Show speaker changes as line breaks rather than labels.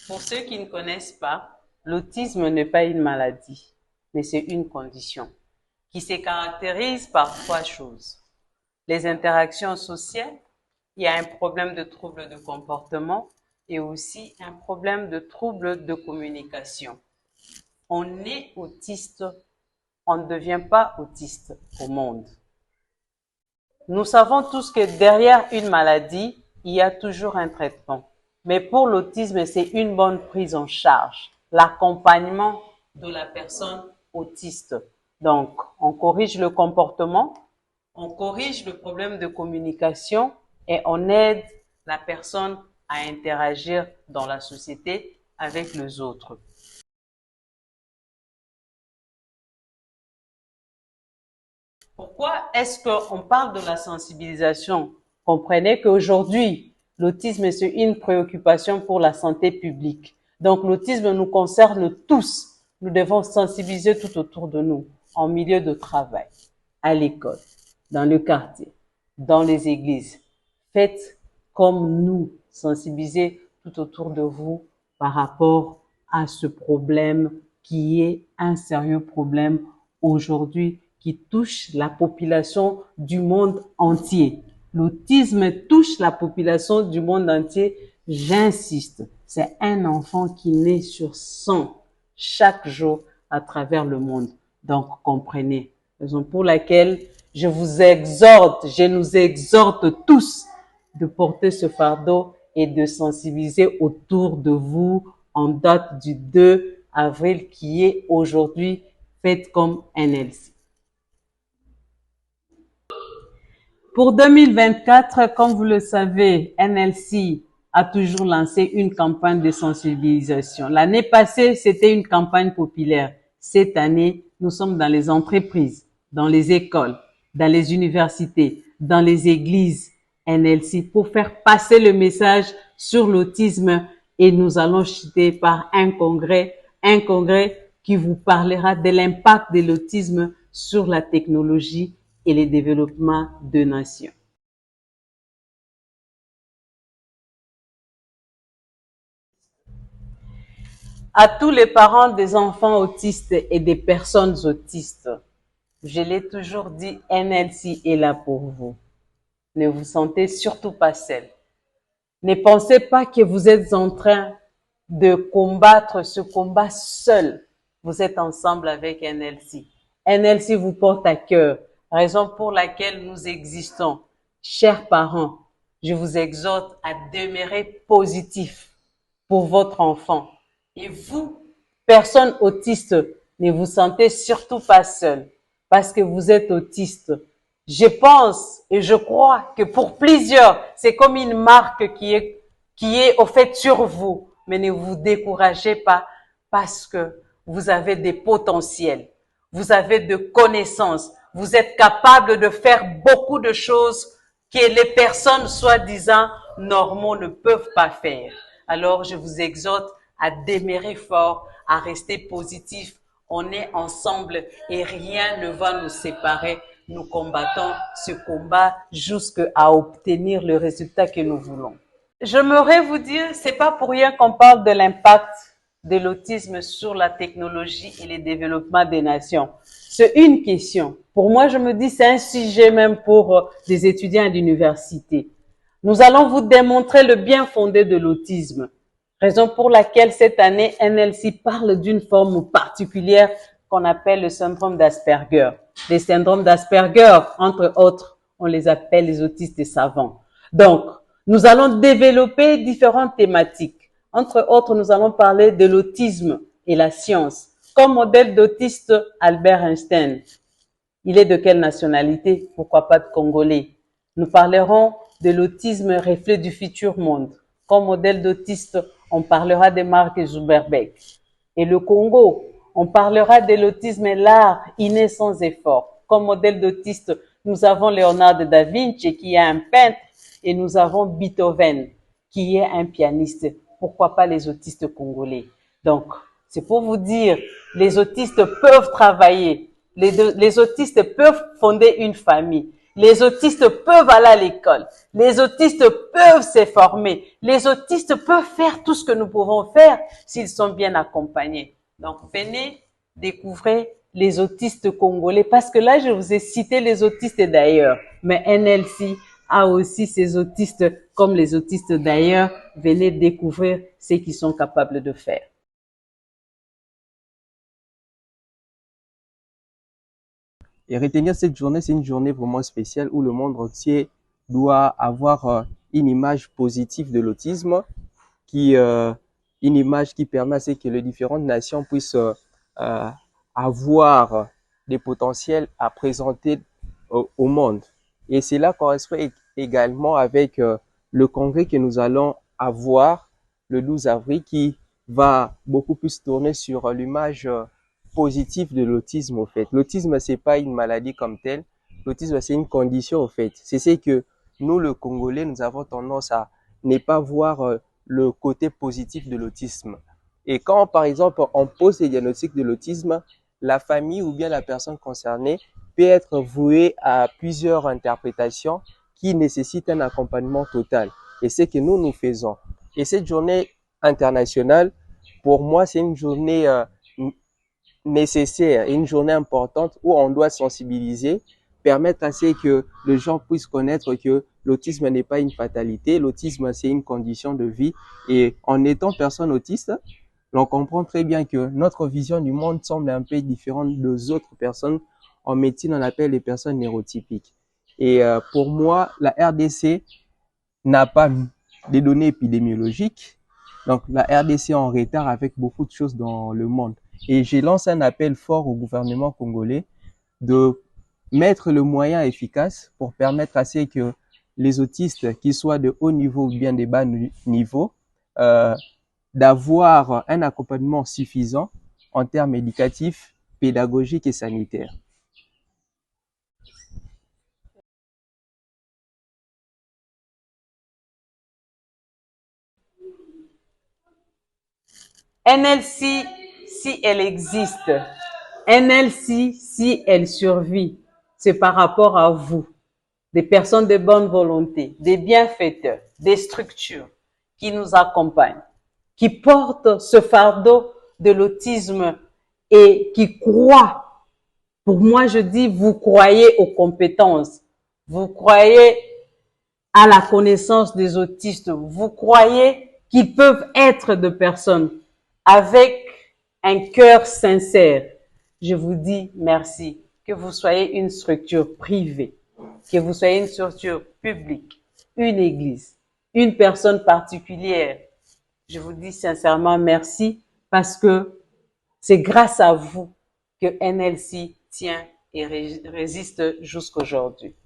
Pour ceux qui ne connaissent pas, l'autisme n'est pas une maladie, mais c'est une condition qui se caractérise par trois choses. Les interactions sociales, il y a un problème de trouble de comportement et aussi un problème de trouble de communication. On est autiste, on ne devient pas autiste au monde. Nous savons tous que derrière une maladie, il y a toujours un traitement. Mais pour l'autisme, c'est une bonne prise en charge, l'accompagnement de la personne autiste. Donc, on corrige le comportement, on corrige le problème de communication et on aide la personne à interagir dans la société avec les autres. Pourquoi est-ce qu'on parle de la sensibilisation? Comprenez qu'aujourd'hui, l'autisme, c'est une préoccupation pour la santé publique. Donc, l'autisme nous concerne tous. Nous devons sensibiliser tout autour de nous, en milieu de travail, à l'école, dans le quartier, dans les églises. Faites comme nous, sensibiliser tout autour de vous par rapport à ce problème qui est un sérieux problème aujourd'hui qui touche la population du monde entier. L'autisme touche la population du monde entier. J'insiste, c'est un enfant qui naît sur 100 chaque jour à travers le monde. Donc, comprenez. Raison pour laquelle je nous exhorte tous de porter ce fardeau et de sensibiliser autour de vous en date du 2 avril qui est aujourd'hui fête comme NLC. Pour 2024, comme vous le savez, NLC a toujours lancé une campagne de sensibilisation. L'année passée, c'était une campagne populaire. Cette année, nous sommes dans les entreprises, dans les écoles, dans les universités, dans les églises NLC pour faire passer le message sur l'autisme et nous allons chuter par un congrès qui vous parlera de l'impact de l'autisme sur la technologie et le développement de nations. À tous les parents des enfants autistes et des personnes autistes, je l'ai toujours dit, NLC est là pour vous. Ne vous sentez surtout pas seul. Ne pensez pas que vous êtes en train de combattre ce combat seul. Vous êtes ensemble avec NLC. NLC vous porte à cœur, raison pour laquelle nous existons. Chers parents, je vous exhorte à demeurer positif pour votre enfant. Et vous, personnes autistes, ne vous sentez surtout pas seul parce que vous êtes autiste. Je pense et je crois que pour plusieurs, c'est comme une marque qui est au fait sur vous. Mais ne vous découragez pas parce que vous avez des potentiels, vous avez de connaissances, vous êtes capable de faire beaucoup de choses que les personnes soi-disant normaux ne peuvent pas faire. Alors, je vous exhorte à demeurer fort, à rester positif. On est ensemble et rien ne va nous séparer. Nous combattons ce combat jusqu'à obtenir le résultat que nous voulons. J'aimerais vous dire, c'est pas pour rien qu'on parle de l'impact de l'autisme sur la technologie et le développement des nations. C'est une question. Pour moi, je me dis, c'est un sujet même pour des étudiants d'université. Nous allons vous démontrer le bien fondé de l'autisme. Raison pour laquelle cette année, NLC parle d'une forme particulière qu'on appelle le syndrome d'Asperger. Les syndromes d'Asperger, entre autres, on les appelle les autistes savants. Donc, nous allons développer différentes thématiques. Entre autres, nous allons parler de l'autisme et la science. Comme modèle d'autiste, Albert Einstein. Il est de quelle nationalité? Pourquoi pas de Congolais? Nous parlerons de l'autisme reflet du futur monde. Comme modèle d'autiste, on parlera de Mark Zuckerberg. Et le Congo, on parlera de l'autisme l'art inné sans effort. Comme modèle d'autiste, nous avons Leonardo da Vinci qui est un peintre et nous avons Beethoven qui est un pianiste. Pourquoi pas les autistes congolais? Donc, c'est pour vous dire, les autistes peuvent travailler. Les autistes peuvent fonder une famille. Les autistes peuvent aller à l'école. Les autistes peuvent se former. Les autistes peuvent faire tout ce que nous pouvons faire s'ils sont bien accompagnés. Donc, venez découvrir les autistes congolais parce que là, je vous ai cité les autistes d'ailleurs. Mais NLC a aussi ses autistes comme les autistes d'ailleurs. Venez découvrir ce qu'ils sont capables de faire.
Et retenir cette journée, c'est une journée vraiment spéciale où le monde entier doit avoir une image positive de l'autisme, une image qui permet à ce que les différentes nations puissent avoir des potentiels à présenter au monde. Et cela correspond également avec le congrès que nous allons avoir le 12 avril qui va beaucoup plus tourner sur l'image positive de l'autisme au fait. L'autisme, c'est pas une maladie comme telle. L'autisme, c'est une condition au fait. C'est ce que nous, le Congolais, nous avons tendance à ne pas voir le côté positif de l'autisme. Et quand, par exemple, on pose les diagnostics de l'autisme, la famille ou bien la personne concernée peut être vouée à plusieurs interprétations qui nécessitent un accompagnement total. Et c'est ce que nous faisons. Et cette journée internationale, pour moi, c'est une journée nécessaire et une journée importante où on doit sensibiliser, permettre à ce que les gens puissent connaître que l'autisme n'est pas une fatalité, l'autisme c'est une condition de vie et en étant personne autiste, on comprend très bien que notre vision du monde semble un peu différente des autres personnes. En médecine, on appelle les personnes neurotypiques. Et pour moi, la RDC n'a pas des données épidémiologiques. Donc, la RDC est en retard avec beaucoup de choses dans le monde. Et j'ai lancé un appel fort au gouvernement congolais de mettre le moyen efficace pour permettre à ce que les autistes, qu'ils soient de haut niveau ou bien de bas niveau, d'avoir un accompagnement suffisant en termes éducatifs, pédagogiques et sanitaires.
NLC, si elle existe, NLC, si elle survit, c'est par rapport à vous, des personnes de bonne volonté, des bienfaiteurs, des structures qui nous accompagnent, qui portent ce fardeau de l'autisme et qui croient. Pour moi, je dis, vous croyez aux compétences, vous croyez à la connaissance des autistes, vous croyez qu'ils peuvent être de personnes avec un cœur sincère. Je vous dis merci. Que vous soyez une structure privée, que vous soyez une structure publique, une église, une personne particulière. Je vous dis sincèrement merci parce que c'est grâce à vous que NLC tient et résiste jusqu'aujourd'hui.